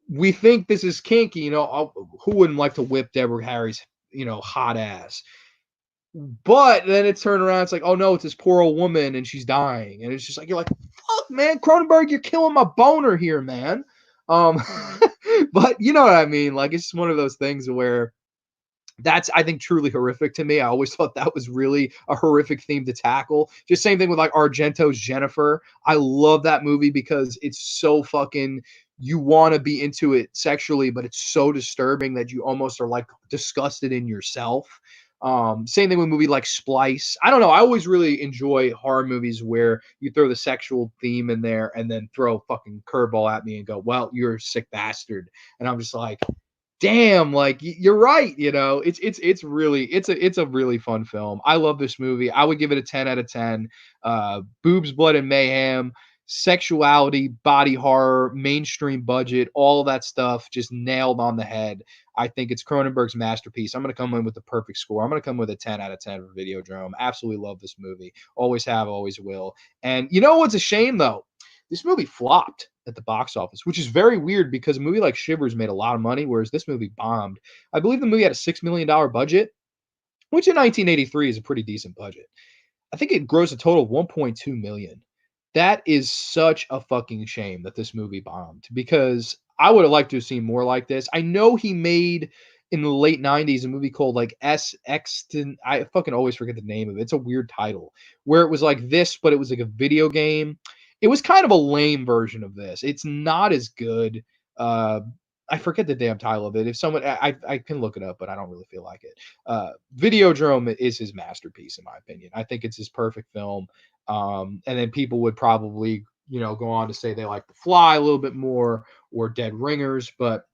S1: we think this is kinky, who wouldn't like to whip Deborah Harry's, hot ass? But then it turned around, it's like, oh no, it's this poor old woman and she's dying. And it's just like, you're like, fuck, man, Cronenberg, you're killing my boner here, man. Um, but you know what I mean? Like, it's just one of those things where that's, I think, truly horrific to me. I always thought that was really a horrific theme to tackle. Just same thing with like Argento's Jennifer. I love that movie because it's so fucking, you want to be into it sexually, but it's so disturbing that you almost are like disgusted in yourself. Same thing with a movie like Splice. I don't know. I always really enjoy horror movies where you throw the sexual theme in there and then throw a fucking curveball at me and go, well, you're a sick bastard. And I'm just like, damn, like you're right. It's a really fun film. I love this movie. I would give it a 10 out of 10. Boobs, blood, and mayhem, sexuality, body horror, mainstream budget, all of that stuff just nailed on the head. I think it's Cronenberg's masterpiece. I'm going to come in with the perfect score. I'm going to come with a 10 out of 10 for Videodrome. Absolutely love this movie. Always have, always will. And you know what's a shame though? This movie flopped at the box office, which is very weird because a movie like Shivers made a lot of money, whereas this movie bombed. I believe the movie had a $6 million budget, which in 1983 is a pretty decent budget. I think it grossed a total of 1.2 million. That is such a fucking shame that this movie bombed because I would have liked to have seen more like this. I know he made in the late 90s a movie called like SX, I fucking always forget the name of it. It's a weird title where it was like this, but it was like a video game. It was kind of a lame version of this. It's not as good. Uh, I forget the damn title of it. If someone, I can look it up, but I don't really feel like it. Videodrome is his masterpiece, in my opinion. I think it's his perfect film. And then people would probably, go on to say they like The Fly a little bit more or Dead Ringers, but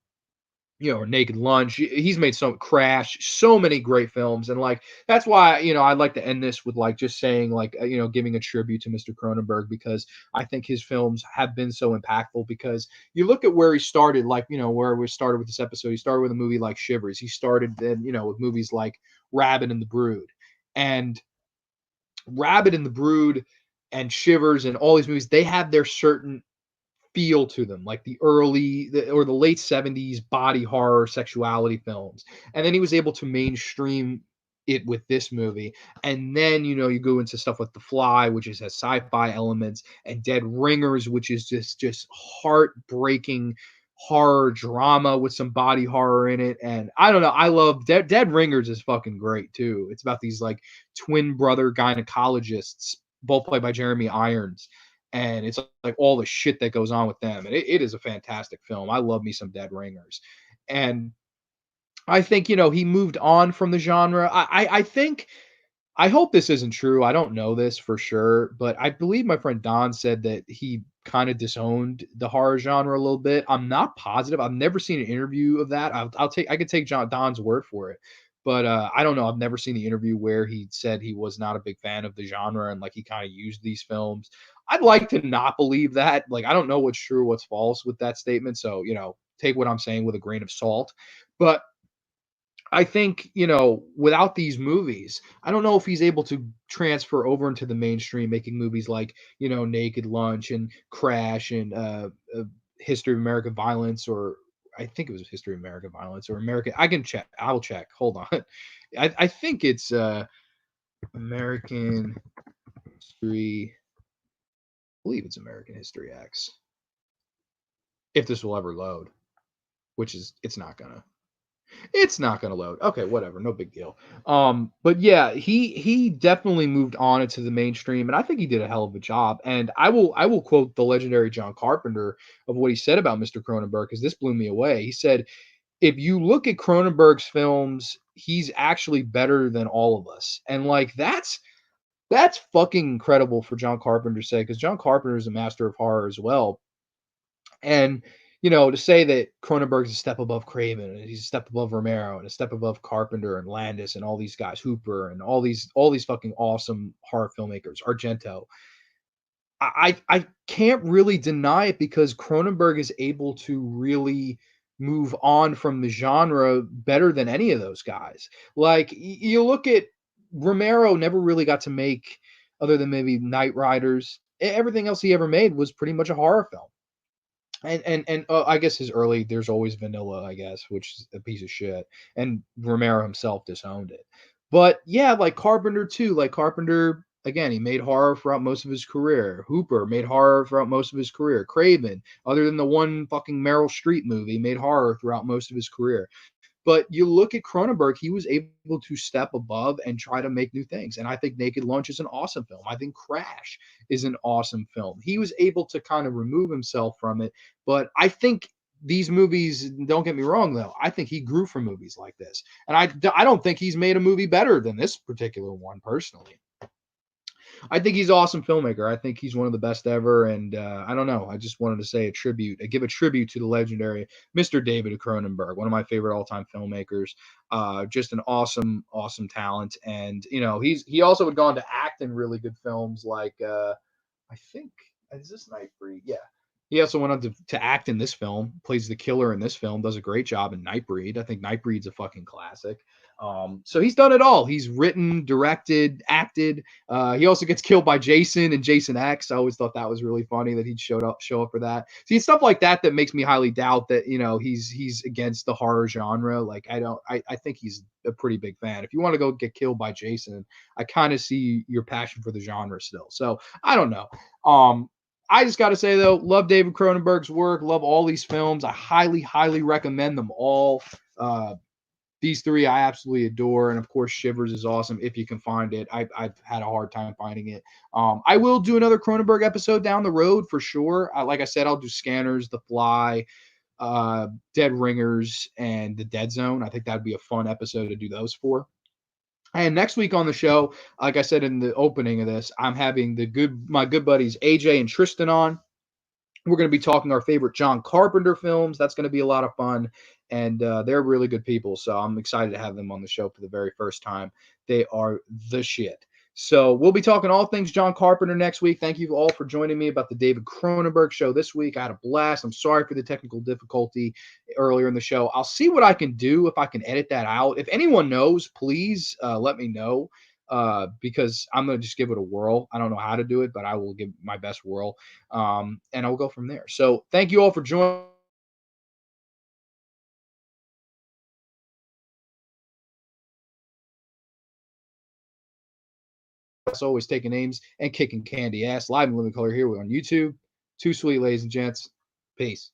S1: or Naked Lunch. He's made so Crash, so many great films, and like that's why I'd like to end this with like just saying like giving a tribute to Mr. Cronenberg because I think his films have been so impactful. Because you look at where he started, like where we started with this episode. He started with a movie like Shivers. He started then with movies like Rabid and the Brood, and Rabid and the Brood and Shivers and all these movies. They have their certain feel to them, like or the late 70s body horror sexuality films. And then he was able to mainstream it with this movie. And then, you go into stuff like The Fly, which has sci-fi elements, and Dead Ringers, which is just heartbreaking horror drama with some body horror in it. And I don't know, I love Dead Ringers is fucking great too. It's about these like twin brother gynecologists, both played by Jeremy Irons, and it's like all the shit that goes on with them. And it is a fantastic film. I love me some Dead Ringers. And I think, he moved on from the genre. I think, I hope this isn't true. I don't know this for sure, but I believe my friend Don said that he kind of disowned the horror genre a little bit. I'm not positive. I've never seen an interview of that. I could take Don's word for it, but I don't know. I've never seen the interview where he said he was not a big fan of the genre and like he kind of used these films. I'd like to not believe that. Like I don't know what's true, what's false with that statement. So take what I'm saying with a grain of salt. But I think, without these movies, I don't know if he's able to transfer over into the mainstream, making movies like, Naked Lunch and Crash and History of American Violence, or I think it was History of American Violence or American. I can check. I'll check. Hold on. I think it's American History. I believe it's American History X. If this will ever load, which is, it's not gonna. It's not going to load. Okay, whatever, no big deal. But yeah, he definitely moved on into the mainstream, and I think he did a hell of a job. And I will quote the legendary John Carpenter of what he said about Mr. Cronenberg, because this blew me away. He said, "If you look at Cronenberg's films, he's actually better than all of us." And like that's fucking incredible for John Carpenter to say, because John Carpenter is a master of horror as well. And to say that Cronenberg's a step above Craven, and he's a step above Romero, and a step above Carpenter and Landis and all these guys, Hooper, and all these fucking awesome horror filmmakers, Argento. I can't really deny it because Cronenberg is able to really move on from the genre better than any of those guys. Like you look at Romero, never really got to make, other than maybe Night Riders. Everything else he ever made was pretty much a horror film. And I guess his early There's Always Vanilla, I guess, which is a piece of shit. And Romero himself disowned it. But yeah, like Carpenter too. Like Carpenter, again, he made horror throughout most of his career. Hooper made horror throughout most of his career. Craven, other than the one fucking Meryl Streep movie, made horror throughout most of his career. But you look at Cronenberg, he was able to step above and try to make new things. And I think Naked Lunch is an awesome film. I think Crash is an awesome film. He was able to kind of remove himself from it. But I think these movies, don't get me wrong, though, I think he grew from movies like this. And I don't think he's made a movie better than this particular one, personally. I think he's an awesome filmmaker. I think he's one of the best ever. And I don't know. I just wanted to say give a tribute to the legendary Mr. David Cronenberg, one of my favorite all-time filmmakers. Just an awesome, awesome talent. And he also had gone to act in really good films like I think is this Nightbreed? Yeah. He also went on to act in this film, plays the killer in this film, does a great job in Nightbreed. I think Nightbreed's a fucking classic. So he's done it all. He's written, directed, acted. He also gets killed by Jason and Jason X. I always thought that was really funny that he'd show up for that. See, it's stuff like that makes me highly doubt that he's against the horror genre. Like I think he's a pretty big fan. If you want to go get killed by Jason, I kind of see your passion for the genre still. So I don't know. I just got to say though, love David Cronenberg's work, love all these films. I highly, highly recommend them all. These three I absolutely adore, and of course Shivers is awesome if you can find it. I've had a hard time finding it. I will do another Cronenberg episode down the road for sure. Like I said, I'll do Scanners, The Fly, Dead Ringers, and The Dead Zone. I think that'd be a fun episode to do those for. And next week on the show, like I said in the opening of this, I'm having my good buddies AJ and Tristan on. We're going to be talking our favorite John Carpenter films. That's going to be a lot of fun. And they're really good people. So I'm excited to have them on the show for the very first time. They are the shit. So we'll be talking all things John Carpenter next week. Thank you all for joining me about the David Cronenberg show this week. I had a blast. I'm sorry for the technical difficulty earlier in the show. I'll see what I can do if I can edit that out. If anyone knows, please let me know. Because I'm going to just give it a whirl. I don't know how to do it, but I will give my best whirl. And I'll go from there. So thank you all for joining. As always, taking names and kicking candy ass live in living color here on YouTube. Too sweet, ladies and gents. Peace.